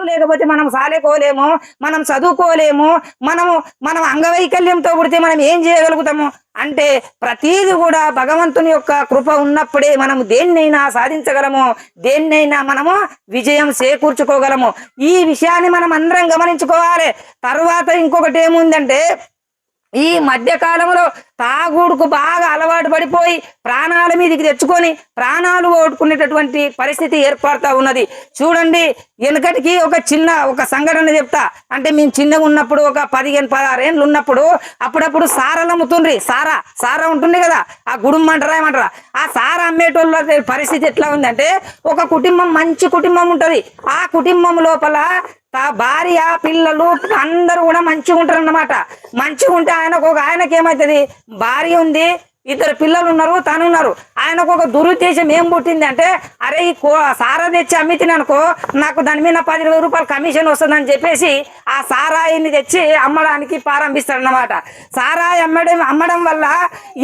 లేకపోతే మనం సాలేకోలేము, మనం చదువుకోలేము, మనం అంగవైకల్యంతో పుడితే మనం ఏం చేయగలుగుతాము అంటే ప్రతీది కూడా భగవంతుని యొక్క కృప ఉన్నప్పుడే మనము దేన్నైనా సాధించగలము, దేన్నైనా మనము విజయం చేకూర్చుకోగలము. ఈ విషయాన్ని మనం అందరం గమనించుకోవాలి. తర్వాత ఇంకొకటి ఏముందంటే, ఈ మధ్య కాలంలో తాగుడుకు బాగా అలవాటు పడిపోయి ప్రాణాల మీదకి తెచ్చుకొని ప్రాణాలు ఓడుకునేటటువంటి పరిస్థితి ఏర్పడుతూ ఉన్నది. చూడండి, వెనకటికి ఒక సంఘటన చెప్తా. అంటే మేము చిన్నగా ఉన్నప్పుడు, ఒక 15-16 ఏళ్ళు ఉన్నప్పుడు అప్పుడప్పుడు సారాలు అమ్ముతుండ్రి. సారా ఉంటుంది కదా, ఆ గుడుంబ అంటారా ఏమంటారా, ఆ సారా అమ్మేటోళ్ళ పరిస్థితి ఎట్లా ఉందంటే, ఒక కుటుంబం, మంచి కుటుంబం ఉంటుంది. ఆ కుటుంబం లోపల భార్య పిల్లలు అందరూ కూడా మంచిగా ఉంటారు అన్నమాట. మంచిగా ఉంటే ఆయనకి ఏమవుతుంది, భార్య ఉంది, 2 పిల్లలు ఉన్నారు, తను ఉన్నారు. ఆయనకు ఒక దురుద్దేశం ఏం పుట్టింది అంటే, అరే ఈ సారా తెచ్చి అమ్మితిననుకో నాకు దాని మీద 10,000 రూపాయలు కమిషన్ వస్తుందని చెప్పేసి ఆ సారాయిని తెచ్చి అమ్మడానికి ప్రారంభిస్తాడు అన్నమాట. సారాయి అమ్మడం వల్ల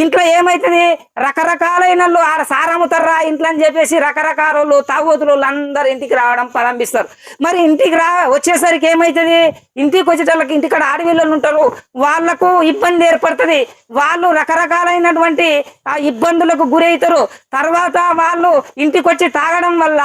ఇంట్లో ఏమవుతుంది, రకరకాలైన వాళ్ళు ఆ సారా అమ్ముతారా ఇంట్లో అని చెప్పేసి రకరకాల వాళ్ళు తాగుతులు అందరు ఇంటికి రావడం ప్రారంభిస్తారు. మరి ఇంటికి వచ్చేసరికి ఏమవుతుంది, ఇంటికి వచ్చేటోళ్ళకి ఇంటికాడ ఆడపిల్లలు ఉంటారు, వాళ్లకు ఇబ్బంది ఏర్పడుతుంది. వాళ్ళు రకరకాలైనటువంటి ఆ ఇబ్బందులకు గురవుతారు. తర్వాత వాళ్ళు ఇంటికి వచ్చి తాగడం వల్ల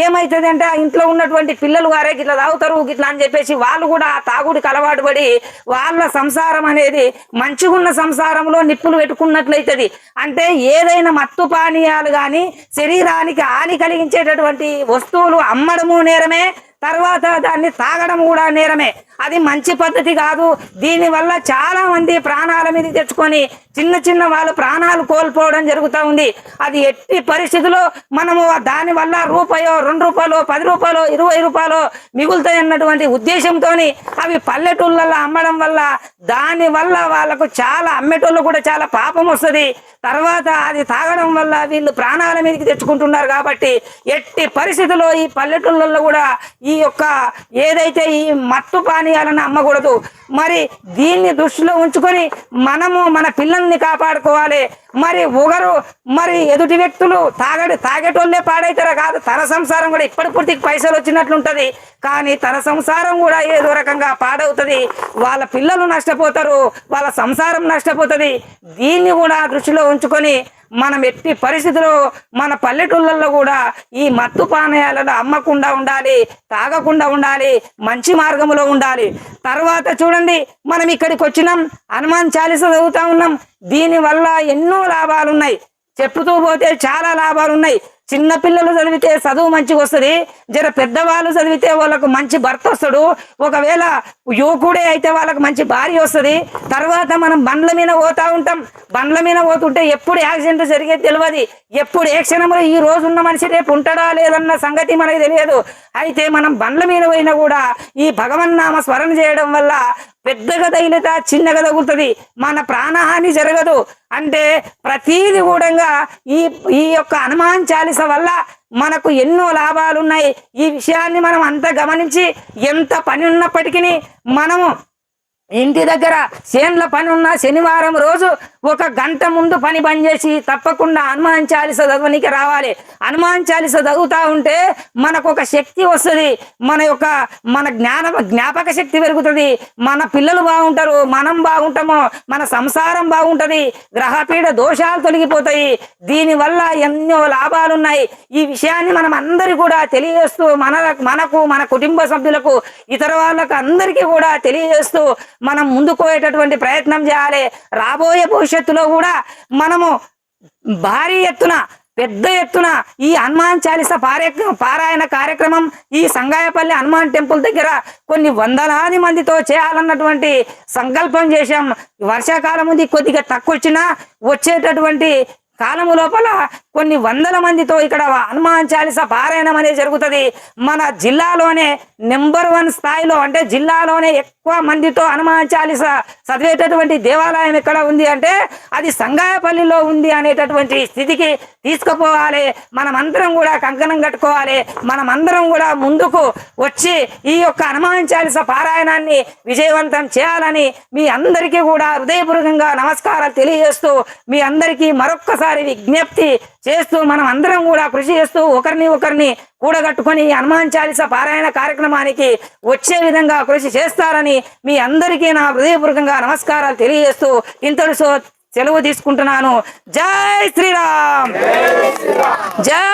ఏమైతుంది అంటే, ఆ ఇంట్లో ఉన్నటువంటి పిల్లలు వారే గిట్లా తాగుతారు గిట్లా అని చెప్పేసి వాళ్ళు కూడా ఆ తాగుడికి అలవాటు పడి వాళ్ళ సంసారం అనేది మంచిగున్న సంసారంలో నిప్పులు పెట్టుకున్నట్లయితుంది. అంటే ఏదైనా మత్తు పానీయాలు కానీ శరీరానికి హాని కలిగించేటటువంటి వస్తువులు అమ్మడము నేరమే, తర్వాత దాన్ని తాగడం కూడా నేరమే. అది మంచి పద్ధతి కాదు. దీనివల్ల చాలా మంది ప్రాణాల మీద తెచ్చుకొని చిన్న వాళ్ళు ప్రాణాలు కోల్పోవడం జరుగుతూ ఉంది. అది ఎట్టి పరిస్థితుల్లో మనము దానివల్ల రూపాయో 2 రూపాయలు 10 రూపాయలు 20 రూపాయలు మిగులుతాయి అన్నటువంటి ఉద్దేశంతో అవి పల్లెటూళ్ళల్లో అమ్మడం వల్ల దానివల్ల వాళ్ళకు చాలా అమ్మేటోళ్ళు కూడా చాలా పాపం వస్తుంది. తర్వాత అది తాగడం వల్ల వీళ్ళు ప్రాణాల మీదకి తెచ్చుకుంటున్నారు. కాబట్టి ఎట్టి పరిస్థితుల్లో ఈ పల్లెటూళ్ళల్లో కూడా ఈ యొక్క ఏదైతే ఈ మత్తు పానీయాలను అమ్మకూడదు. మరి దీన్ని దృష్టిలో ఉంచుకొని మనము మన పిల్లల్ని కాపాడుకోవాలి. మరి ఎదుటి వ్యక్తులు తాగేటోళ్ళే పాడైతారా కాదు, తన సంసారం కూడా ఇప్పటి పూర్తికి పైసలు వచ్చినట్లుంటది, కానీ తన సంసారం కూడా ఏదో రకంగా పాడవుతుంది. వాళ్ళ పిల్లలు నష్టపోతారు, వాళ్ళ సంసారం నష్టపోతుంది. దీన్ని కూడా దృష్టిలో ఉంచుకొని మనం ఎట్టి పరిస్థితుల్లో మన పల్లెటూళ్ళల్లో కూడా ఈ మత్తు పానీయాలను అమ్మకుండా ఉండాలి, తాగకుండా ఉండాలి, మంచి మార్గంలో ఉండాలి. తర్వాత చూడండి, మనం ఇక్కడికి వచ్చినాం, హనుమాన్ చాలీసా చదువుతా ఉన్నాం. దీనివల్ల ఎన్నో లాభాలు ఉన్నాయి, చెప్పుతూ పోతే చాలా లాభాలు ఉన్నాయి. చిన్న పిల్లలు చదివితే చదువు మంచిగా వస్తుంది, జర పెద్దవాళ్ళు చదివితే వాళ్ళకు మంచి భర్త వస్తాడు, ఒకవేళ యువకుడే అయితే వాళ్ళకు మంచి భార్య వస్తుంది. తర్వాత మనం బండ్ల మీద పోతా ఉంటాం, బండ్ల మీద పోతుంటే ఎప్పుడు యాక్సిడెంట్ జరిగేది తెలియదు, ఎప్పుడు ఏ క్షణంలో ఈ రోజు ఉన్న మనిషి రేపు ఉంటాడా లేదన్న సంగతి మనకి తెలియదు. అయితే మనం బండ్ల మీద పోయినా కూడా ఈ భగవన్నామ స్మరణ చేయడం వల్ల పెద్దగా తగిలిత చిన్నగా తగులుతుంది, మన ప్రాణహాని జరగదు. అంటే ప్రతీది కూడా ఈ యొక్క హనుమాన్ చాలీస వల్ల మనకు ఎన్నో లాభాలు ఉన్నాయి. ఈ విషయాన్ని మనం అంతా గమనించి, ఎంత పని ఉన్నప్పటికీ మనము ఇంటి దగ్గర చేన్ల పని ఉన్న శనివారం రోజు 1 గంట ముందు పని బంద్ చేసి తప్పకుండా హనుమాన్ చాలీస చదవనికి రావాలి. హనుమాన్ చాలీస చదువుతా ఉంటే మనకు ఒక శక్తి వస్తుంది, మన జ్ఞాపక శక్తి పెరుగుతుంది, మన పిల్లలు బాగుంటారు, మనం బాగుంటాము, మన సంసారం బాగుంటుంది, గ్రహపీడ దోషాలు తొలగిపోతాయి. దీనివల్ల ఎన్నో లాభాలు ఉన్నాయి. ఈ విషయాన్ని మనం అందరికీ కూడా తెలియజేస్తూ మనకు మన కుటుంబ సభ్యులకు ఇతర వాళ్ళకు అందరికీ కూడా తెలియజేస్తూ మనం ముందుకు పోయేటటువంటి ప్రయత్నం చేయాలి. రాబోయే భవిష్యత్తులో కూడా మనము భారీ ఎత్తున పెద్ద ఎత్తున ఈ హనుమాన్ చాలీసా పారాయణ కార్యక్రమం ఈ సంగాయపల్లి హనుమాన్ టెంపుల్ దగ్గర కొన్ని వందలాది మందితో చేయాలన్నటువంటి సంకల్పం చేశాం. వర్షాకాలం ఉంది, కొద్దిగా తక్కువ వచ్చినా వచ్చేటటువంటి కాలము లోపల కొన్ని వందల మందితో ఇక్కడ హనుమాన్ చాలీసా పారాయణం అనేది జరుగుతుంది. మన జిల్లాలోనే నెంబర్ 1 స్థాయిలో, అంటే జిల్లాలోనే ఎక్కువ మందితో హనుమాన్ చాలీసా చదివేటటువంటి దేవాలయం ఎక్కడ ఉంది అంటే అది సంగాయపల్లిలో ఉంది అనేటటువంటి స్థితికి తీసుకుపోవాలి. మనమందరం కూడా కంకణం కట్టుకోవాలి, మనమందరం కూడా ముందుకు వచ్చి ఈ యొక్క హనుమాన్ చాలీసా పారాయణాన్ని విజయవంతం చేయాలని మీ అందరికీ కూడా హృదయపూర్వకంగా నమస్కారాలు తెలియజేస్తూ మీ అందరికీ మరొక్కసారి మరొక్కసారి విజ్ఞప్తి చేస్తూ మనం అందరం కూడా కృషి చేస్తూ ఒకరిని కూడగట్టుకొని హనుమాన్ చాలీసా పారాయణ కార్యక్రమానికి వచ్చే విధంగా కృషి చేస్తారని మీ అందరికీ నా హృదయపూర్వకంగా నమస్కారాలు తెలియజేస్తూ ఇంతటితో సెలవు తీసుకుంటున్నాను. జై శ్రీరామ్, జై